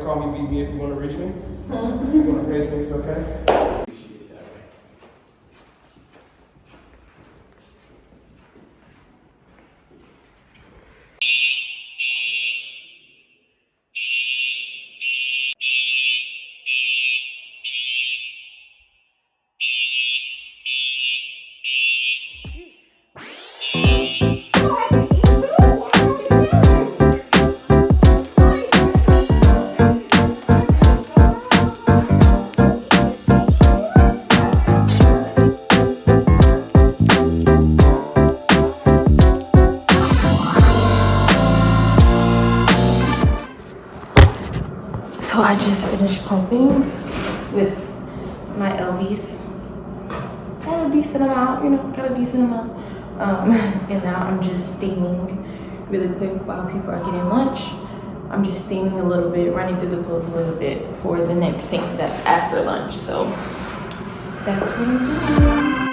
call me BB if you want to reach me. If you want to page me, it's okay. So I just finished pumping with my LVs. Got a decent amount, and now I'm just steaming really quick while people are getting lunch. I'm just steaming a little bit, running through the clothes a little bit for the next scene that's after lunch. So that's what I'm doing.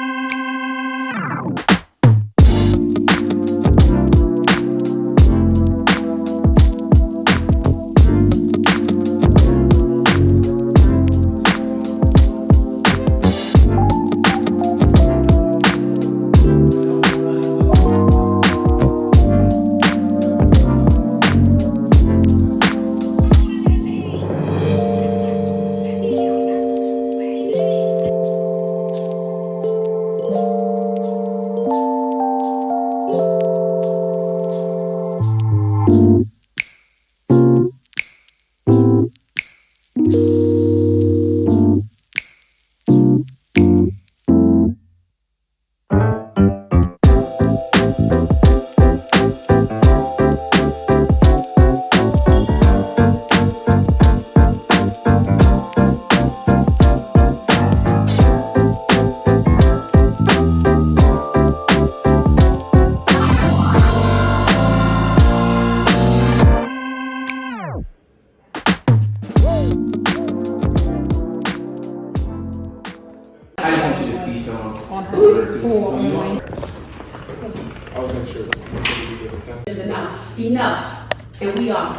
Is enough, and we are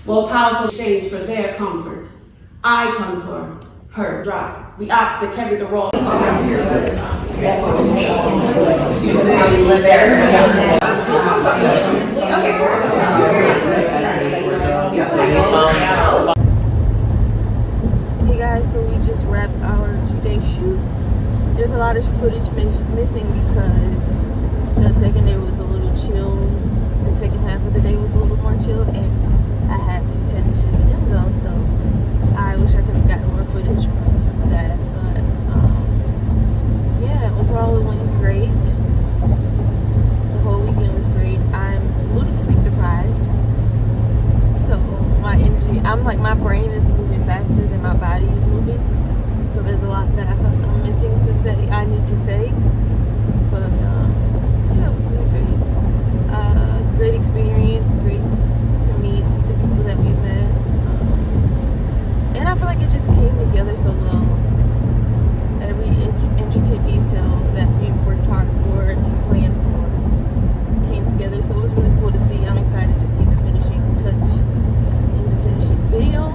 more powerful exchange for their comfort. I come for her drop. We opt to carry the role. Hey guys, so we just wrapped our 2-day shoot. There's a lot of footage missing because the second day was a little chill. The second half of the day was a little more chilled, and I had to tend to Enzo, so I wish I could have gotten more footage from that. But yeah, overall it went great. The whole weekend was great. I'm a little sleep deprived, so my energy, my brain is moving faster than my body is moving. So there's a lot that I feel like I'm missing to say. I need to say, but yeah, it was really great. Great experience. Great to meet the people that we met, and I feel like it just came together so well. Every intricate detail that we've worked hard for and planned for came together. So it was really cool to see. I'm excited to see the finishing touch in the finishing video.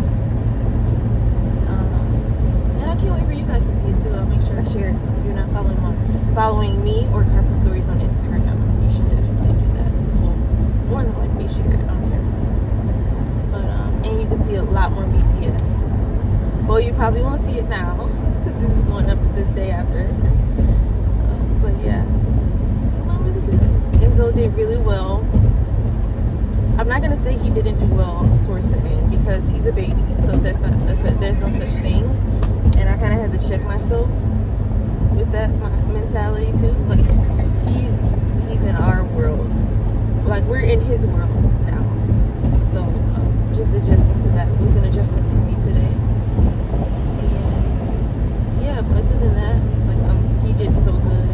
And I can't wait for you guys to see it too. I'll make sure I share it. So if you're not following me or Carpet Stories on Instagram, you should definitely do that because we'll more than likely share it on here. But and you can see a lot more BTS. Well, you probably won't see it now because this is going up the day after. But yeah, it went really good. Enzo did really well. I'm not gonna say he didn't do well towards the end because he's a baby, so there's no such thing. And I kind of had to check myself with that mentality too. Like he's in our world, like we're in his world now. So just adjusting to that was an adjustment for me today. And yeah, but other than that, like he did so good.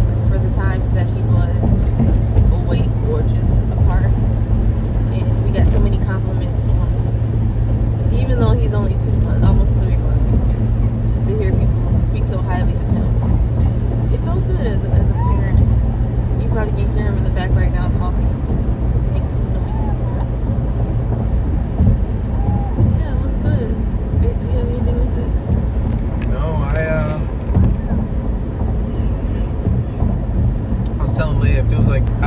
Like, for the times that he was awake or just apart, and we got so many compliments on, even though he's only 2 months, almost 3 months, just to hear people speak so highly of him. It felt good as a parent. You probably can hear him in the back right now talking.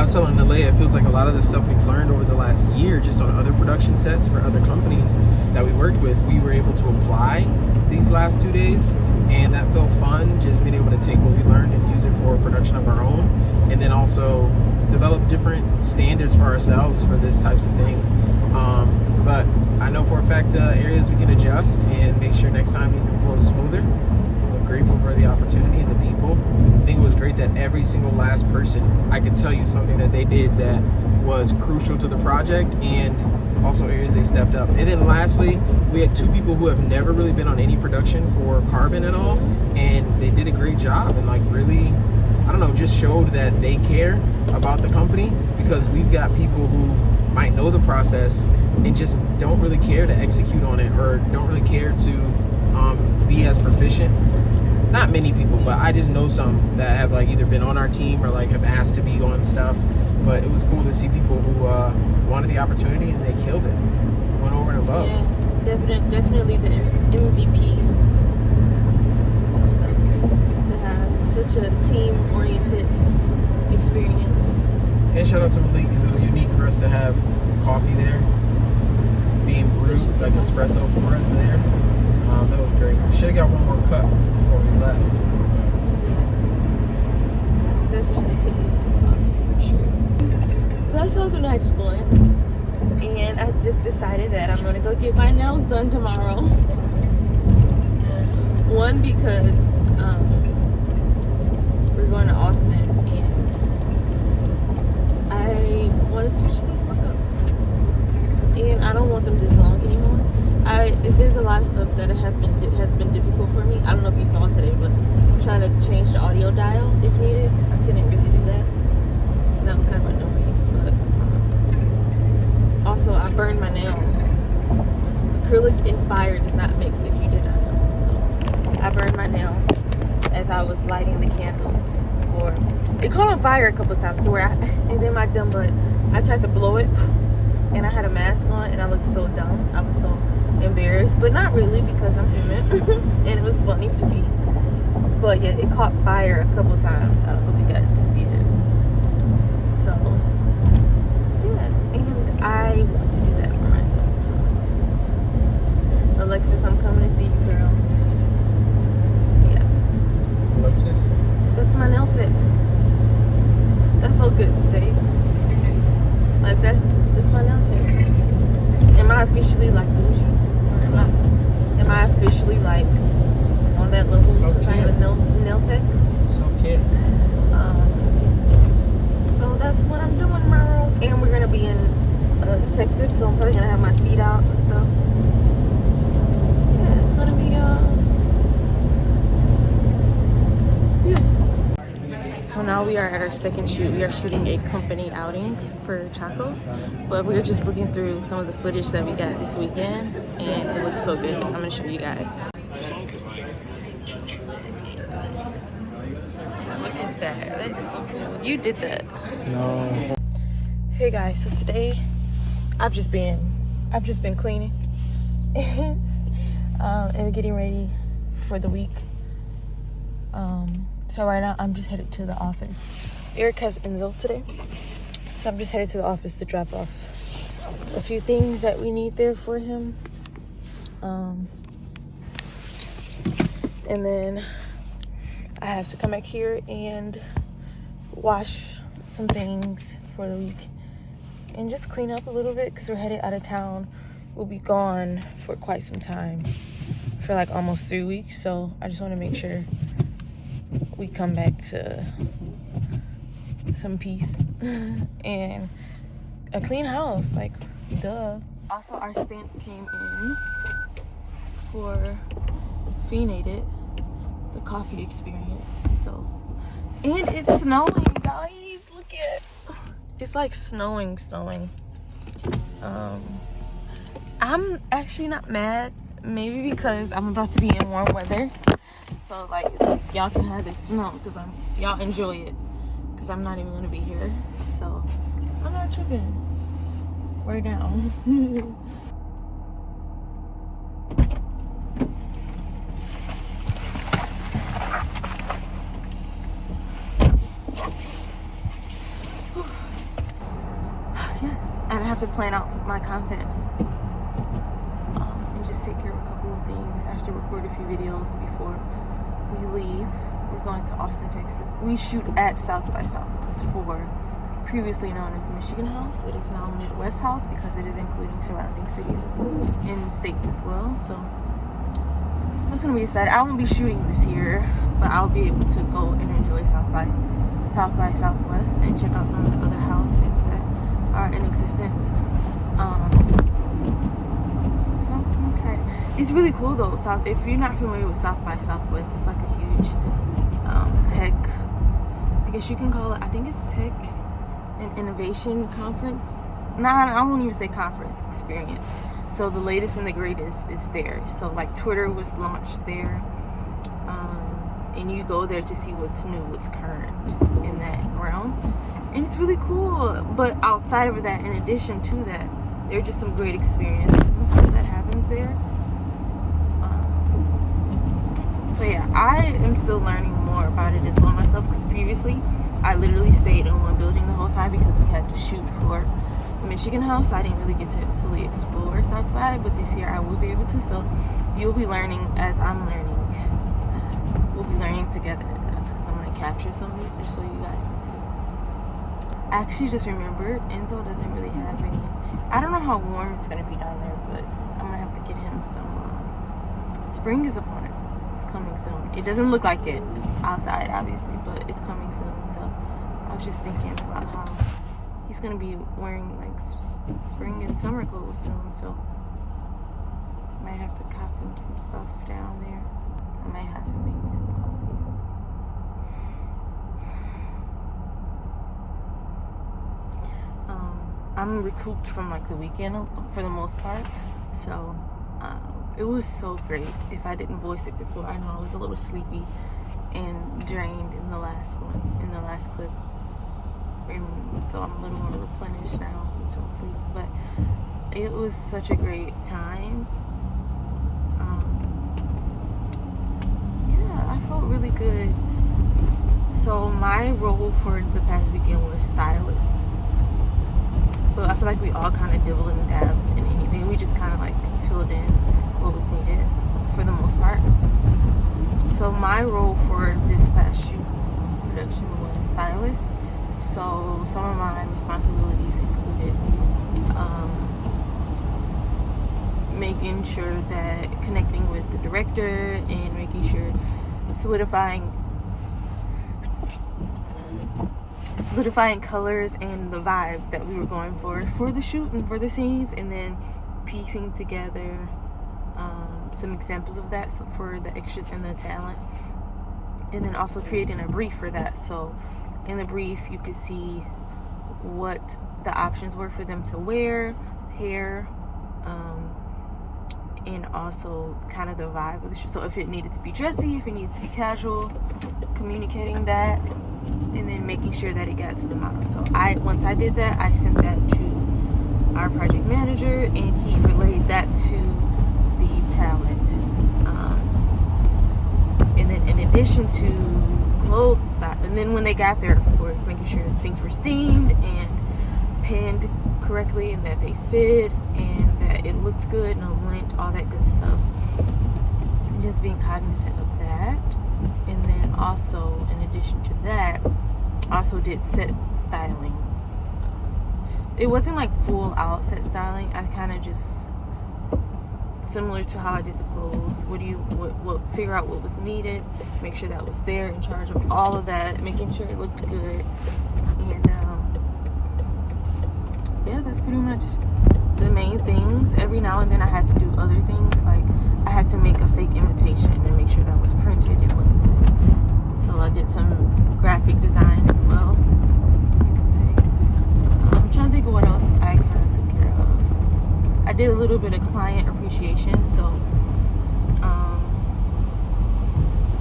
was telling Nalea, it feels like a lot of the stuff we've learned over the last year just on other production sets for other companies that we worked with, we were able to apply these last 2 days, and that felt fun, just being able to take what we learned and use it for production of our own, and then also develop different standards for ourselves for this types of thing. But I know for a fact areas we can adjust and make sure next time we can flow smoother. But grateful for the opportunity and the people. I think it was great that every single last person, I could tell you something that they did that was crucial to the project, and also areas they stepped up. And then lastly, we had 2 people who have never really been on any production for Carbon at all, and they did a great job and like really, I don't know, just showed that they care about the company, because we've got people who might know the process and just don't really care to execute on it, or don't really care to be as proficient. Not many people, but I just know some that have like either been on our team or like have asked to be on stuff. But it was cool to see people who wanted the opportunity and they killed it, went over and above. Yeah, definitely the MVPs. So that's great to have such a team-oriented experience. And shout out to Malik, because it was unique for us to have coffee there, being brewed like espresso for us there. That was great. We should have got one more cup before we left. Yeah. Definitely could use some coffee for sure. That's how the night's going. And I just decided that I'm gonna go get my nails done tomorrow. One, because we're going to Austin and I want to switch this look up. And I don't want them this long anymore. There's a lot of stuff that has been difficult for me. I don't know if you saw today, but trying to change the audio dial if needed, I couldn't really do that. And that was kind of annoying. But also, I burned my nail. Acrylic and fire does not mix, if you did not know. So I burned my nail as I was lighting the candles. It caught on fire a couple of times to where and then my dumb butt, I tried to blow it. And I had a mask on and I looked so dumb. I was so embarrassed, but not really, because I'm human. And it was funny to me. But yeah, it caught fire a couple times. I don't know if you guys can see it. So yeah, and I want to do that for myself. Alexis, I'm coming to see you, girl. Yeah. Alexis? That's my nail tip. That felt good to say. Like that's my nail tip. Am I officially like bougie? Or am I officially like on that level because I have a nail tech? Self-care. So that's what I'm doing tomorrow. And we're gonna be in Texas, so I'm probably gonna have my feet out and stuff. Yeah, it's gonna be So now we are at our second shoot. We are shooting a company outing for Chaco, but we're just looking through some of the footage that we got this weekend, and it looks so good. I'm gonna show you guys. Look at that. That is so cool. You did that. No. Hey guys, so today I've just been cleaning and getting ready for the week. So right now I'm just headed to the office. Eric has Enzo today, so I'm just headed to the office to drop off a few things that we need there for him. And then I have to come back here and wash some things for the week and just clean up a little bit because we're headed out of town. We'll be gone for quite some time, for like almost 3 weeks. So I just want to make sure we come back to some peace and a clean house, like duh. Also, our stamp came in for Phoenated, the coffee experience. So, and it's snowing, guys. Look at, it's like snowing. I'm actually not mad, maybe because I'm about to be in warm weather. So like, it's like y'all can have this snow because y'all enjoy it, because I'm not even gonna be here. So I'm not tripping right now. have to plan out my content and just take care of a couple of things. I have to record a few videos before we leave. We're going to Austin, Texas. We shoot at South by Southwest for previously known as Michigan House. It is now Midwest House because it is including surrounding cities as well, and states as well. So that's gonna be exciting. I won't be shooting this year, but I'll be able to go and enjoy South by Southwest and check out some of the other houses that are in existence. So I'm excited. It's really cool though. If you're not familiar with South by Southwest, it's like a huge tech, I guess you can call it, I think it's tech and innovation conference. I won't even say conference, experience. So the latest and the greatest is there. So like Twitter was launched there, and you go there to see what's new, what's current in that realm, and it's really cool. But outside of that, in addition to that, there are just some great experiences and stuff that happens there. So yeah, I am still learning more about it as well myself, because previously I literally stayed in one building the whole time because we had to shoot for Michigan House, so I didn't really get to fully explore South by, but this year I will be able to. So you'll be learning as I'm learning. We'll be learning together. That's because I'm going to capture some of this just so you guys can see. I actually just remembered Enzo doesn't really have any. I don't know how warm it's going to be down there, but I'm going to have to get him some. Spring is upon us. It's coming soon. It doesn't look like it outside, obviously, but it's coming soon. So I was just thinking about how he's gonna be wearing like spring and summer clothes soon. So I might have to cop him some stuff down there. I might have him make me some coffee. I'm recouped from like the weekend for the most part, so it was so great. If I didn't voice it before, I know I was a little sleepy and drained in the last clip, and so I'm a little more replenished now with some sleep. But it was such a great time. Yeah, I felt really good. So my role for the past weekend was stylist, but I feel like we all kind of dibbled and dabbed in anything. We just kind of like filled in what was needed for the most part. So my role for this past shoot production was stylist. So some of my responsibilities included making sure that connecting with the director and making sure solidifying colors and the vibe that we were going for the shoot and for the scenes, and then piecing together some examples of that, so for the extras and the talent, and then also creating a brief for that. So in the brief you could see what the options were for them to wear, hair, and also kind of the vibe of the shoot. So if it needed to be dressy, if it needed to be casual, communicating that, and then making sure that it got to the model. So once I did that, I sent that to our project manager, and he relayed that to the talent. And then in addition to clothes style, and then when they got there, of course, making sure things were steamed and pinned correctly, and that they fit, and that it looked good, no lint, all that good stuff. And just being cognizant of that. And then also, in addition to that, also did set styling. It wasn't like full out set styling. I kind of just, similar to how I did the clothes, figure out what was needed, make sure that was there, in charge of all of that, making sure it looked good. And yeah, that's pretty much the main things. Every now and then I had to do other things, like I had to make a fake invitation and make sure that was printed and looked good. So I did some graphic design as well, you could say. I'm trying to think of what else I kind of took care of. I did a little bit of client appreciation. So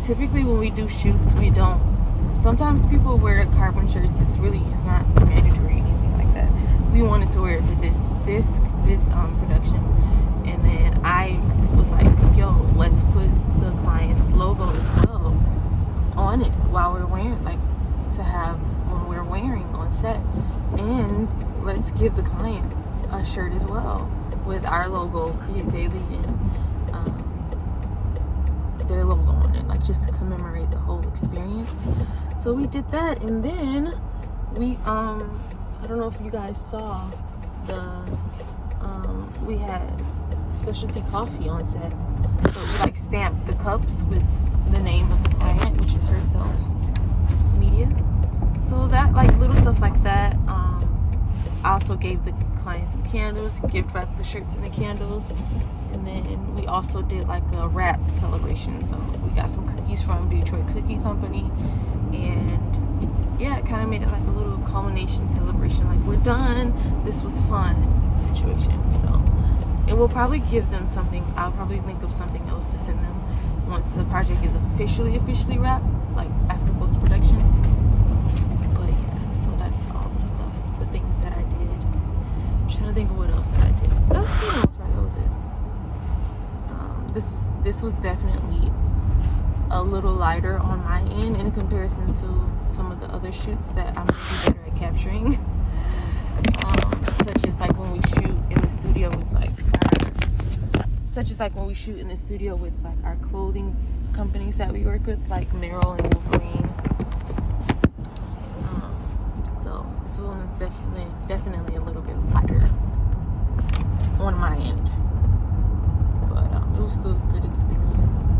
typically when we do shoots, we don't, sometimes people wear carbon shirts. It's not mandatory or anything like that. We wanted to wear it for this production, and then I was like, yo, let's put the client's logo as well on it while we're wearing, like to have when we're wearing on set, and let's give the clients a shirt as well with our logo, Create Daily, and their logo on it, like just to commemorate the whole experience. So we did that, and then we I don't know if you guys saw we had specialty coffee on set, but we like stamped the cups with the name of the client, which is Herself Media. So that, like, little stuff like that. I also gave the client some candles, gift wrapped the shirts and the candles, and then we also did like a wrap celebration. So we got some cookies from Detroit Cookie Company, and yeah, it kind of made it like a little culmination celebration. Like, we're done, this was fun situation. So it will probably give them something. I'll probably think of something else to send them once the project is officially wrapped, like after post-production. But yeah, so that's all the stuff, the things that I did. I'm trying to think of what else that I did. That's for the most part, that was it. This was definitely a little lighter on my end in comparison to some of the other shoots that I'm really better at capturing. Such as like when we shoot in the studio with our clothing companies that we work with, like Merrill and Wolverine. So this one is definitely a little bit lighter on my end, but it was still a good experience.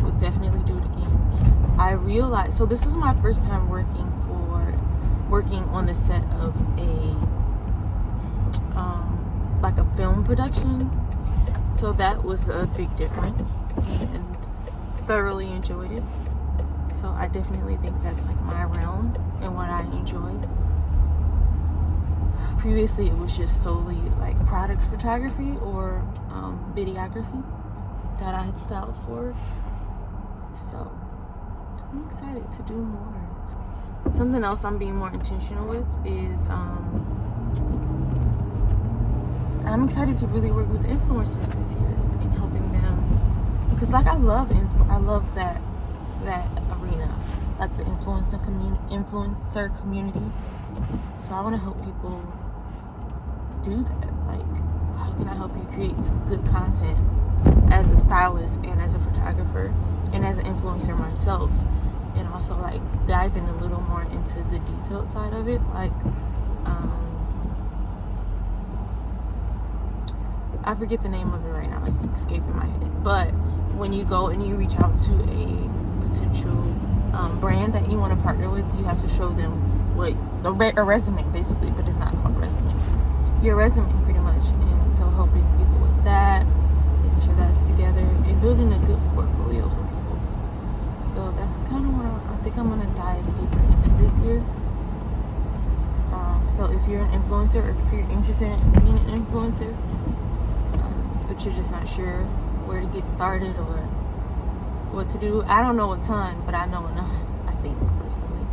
Would definitely do it again. I realized, so this is my first time working on the set of like a film production, so that was a big difference, and thoroughly enjoyed it. So I definitely think that's like my realm and what I enjoy. Previously it was just solely like product photography or videography that I had styled for. So I'm excited to do more. Something else I'm being more intentional with is I'm excited to really work with influencers this year and helping them, because like I love that arena, like the influencer community. So I want to help people do that. Like, how can I help you create some good content as a stylist and as a photographer and as an influencer myself, and also like dive in a little more into the detailed side of it. Like I forget the name of it right now, it's escaping my head, but when you go and you reach out to a potential brand that you want to partner with, you have to show them a resume basically, but it's not called a resume, your resume pretty much. And so helping people with that, making sure that's together, and building a good portfolio for people. So that's kind of what I think I'm going to dive deeper into this year. So if you're an influencer, or if you're interested in being an influencer, but you're just not sure where to get started or what to do, I don't know a ton, but I know enough, I think, personally,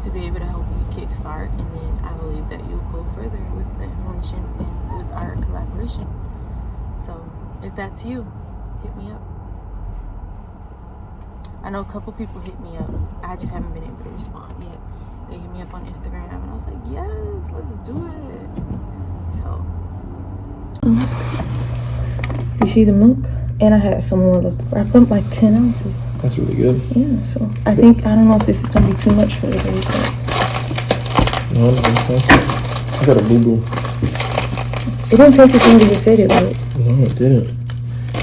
to be able to help you kickstart, and then I believe that you'll go further with the information and with our collaboration. So if that's you, hit me up. I know a couple people hit me up, I just haven't been able to respond yet. They hit me up on Instagram, and I was like, yes, let's do it. So that's good. You see the milk? And I had some more left. I put like 10 ounces. That's really good. Yeah, so I don't know if this is going to be too much for everybody. No, I don't think so. I got a boo-boo. It didn't take as long as you said it would. No, it didn't.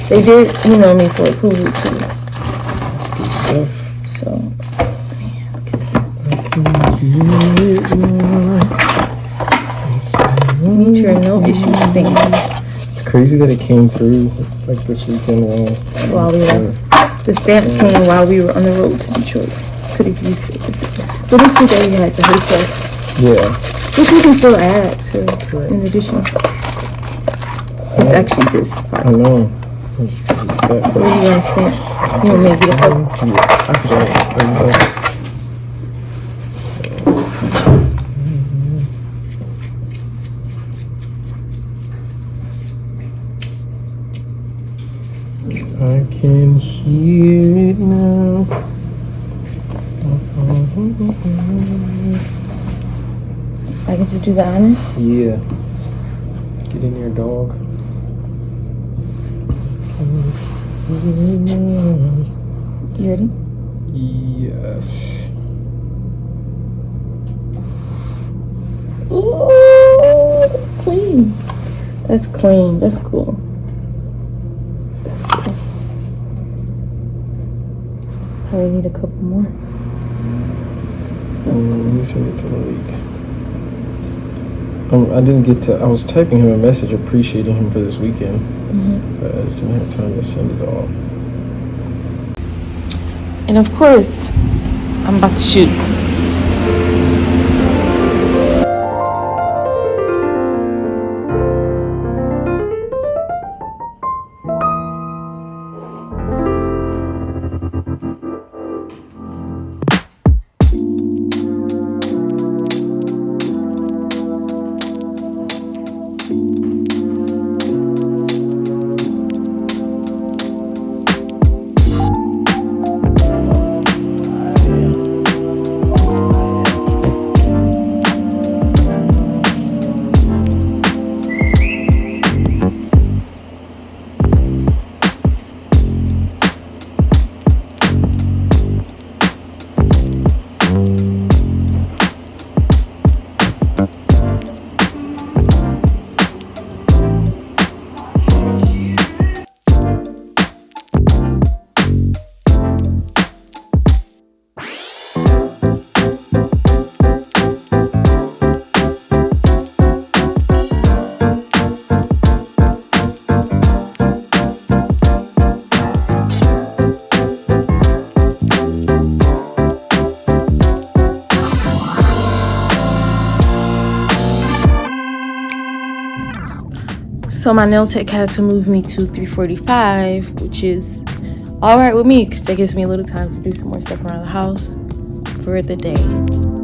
They did, me for a poo-boo too. That's good stuff. So, man, look at that. Meet your no issues thing. It's crazy that it came through like this weekend while we left. The stamp came while we were on the road to Detroit. Could have used it. So this weekend we had the Herself. Yeah. Which we can still add to, in addition. It's actually this part. I know. Where you gonna stamp? You want me to get it up? Yeah, I can. There you go. I can hear it now. I can get to do the honors? Yeah. Get in there, dog. You ready? Yes. Ooh, that's clean. That's clean. That's cool. That's cool. Probably need a couple more. That's cool. Let me send it to Malik. I didn't get to. I was typing him a message appreciating him for this weekend, but I just didn't have time to send it all. And of course, I'm about to shoot. So my nail tech had to move me to 3:45, which is all right with me because that gives me a little time to do some more stuff around the house for the day.